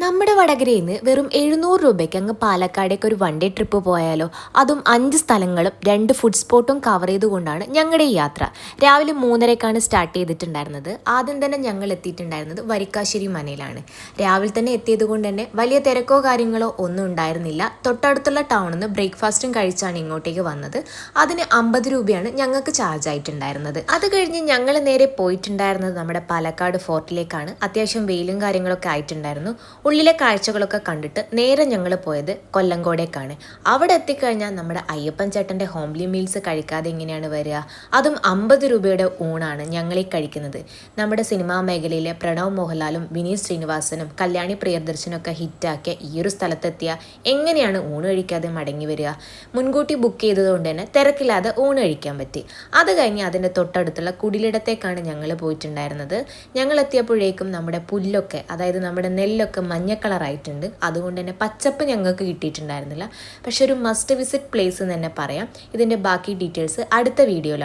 നമ്മുടെ വടകരയിൽ നിന്ന് വെറും 700 രൂപയ്ക്ക് അങ്ങ് പാലക്കാടേക്ക് ഒരു വൺ ഡേ ട്രിപ്പ് പോയാലോ? അതും 5 സ്ഥലങ്ങളും 2 ഫുഡ് സ്പോട്ടും കവർ ചെയ്തുകൊണ്ടാണ് ഞങ്ങളുടെ ഈ യാത്ര. രാവിലെ 3:30ക്കാണ് സ്റ്റാർട്ട് ചെയ്തിട്ടുണ്ടായിരുന്നത്. ആദ്യം തന്നെ ഞങ്ങൾ എത്തിയിട്ടുണ്ടായിരുന്നത് വരിക്കാശ്ശേരി മനയിലാണ്. രാവിലെ തന്നെ എത്തിയത് കൊണ്ട് തന്നെ വലിയ തിരക്കോ കാര്യങ്ങളോ ഒന്നും ഉണ്ടായിരുന്നില്ല. തൊട്ടടുത്തുള്ള ടൗണിൽ നിന്ന് ബ്രേക്ക്ഫാസ്റ്റും കഴിച്ചാണ് ഇങ്ങോട്ടേക്ക് വന്നത്. അതിന് 50 രൂപയാണ് ഞങ്ങൾക്ക് ചാർജ് ആയിട്ടുണ്ടായിരുന്നത്. അത് കഴിഞ്ഞ് ഞങ്ങൾ നേരെ പോയിട്ടുണ്ടായിരുന്നത് നമ്മുടെ പാലക്കാട് ഫോർട്ടിലേക്കാണ്. അത്യാവശ്യം വെയിലും കാര്യങ്ങളൊക്കെ ആയിട്ടുണ്ടായിരുന്നു. ഉള്ളിലെ കാഴ്ചകളൊക്കെ കണ്ടിട്ട് നേരെ ഞങ്ങൾ പോയത് കൊല്ലങ്കോടേക്കാണ്. അവിടെ എത്തിക്കഴിഞ്ഞാൽ നമ്മുടെ അയ്യപ്പൻ ചേട്ടൻ്റെ ഹോംലി മീൽസ് കഴിക്കാതെ എങ്ങനെയാണ് വരിക? അതും 50 രൂപയുടെ ഊണാണ് ഞങ്ങളീ കഴിക്കുന്നത്. നമ്മുടെ സിനിമാ മേഖലയിലെ പ്രണവ് മോഹൻലാലും വിനീത് ശ്രീനിവാസനും കല്യാണി പ്രിയദർശനൊക്കെ ഹിറ്റാക്കിയ ഈ ഒരു സ്ഥലത്തെത്തിയ എങ്ങനെയാണ് ഊണ് കഴിക്കാതെ മടങ്ങി വരിക? മുൻകൂട്ടി ബുക്ക് ചെയ്തതുകൊണ്ട് തന്നെ തിരക്കില്ലാതെ ഊണ് കഴിക്കാൻ പറ്റി. അത് കഴിഞ്ഞ് അതിൻ്റെ തൊട്ടടുത്തുള്ള കുടിലിടത്തേക്കാണ് ഞങ്ങൾ പോയിട്ടുണ്ടായിരുന്നത്. ഞങ്ങൾ എത്തിയപ്പോഴേക്കും നമ്മുടെ പുല്ലൊക്കെ, അതായത് നമ്മുടെ നെല്ലൊക്കെ മഞ്ഞ കളറായിട്ടുണ്ട്. അതുകൊണ്ട് തന്നെ പച്ചപ്പ് ഞങ്ങൾക്ക് കിട്ടിയിട്ടുണ്ടായിരുന്നില്ല. പക്ഷെ ഒരു മസ്റ്റ് വിസിറ്റ് പ്ലേസ് എന്ന് തന്നെ പറയാം. ഇതിൻ്റെ ബാക്കി ഡീറ്റെയിൽസ് അടുത്ത വീഡിയോയിലാണ്.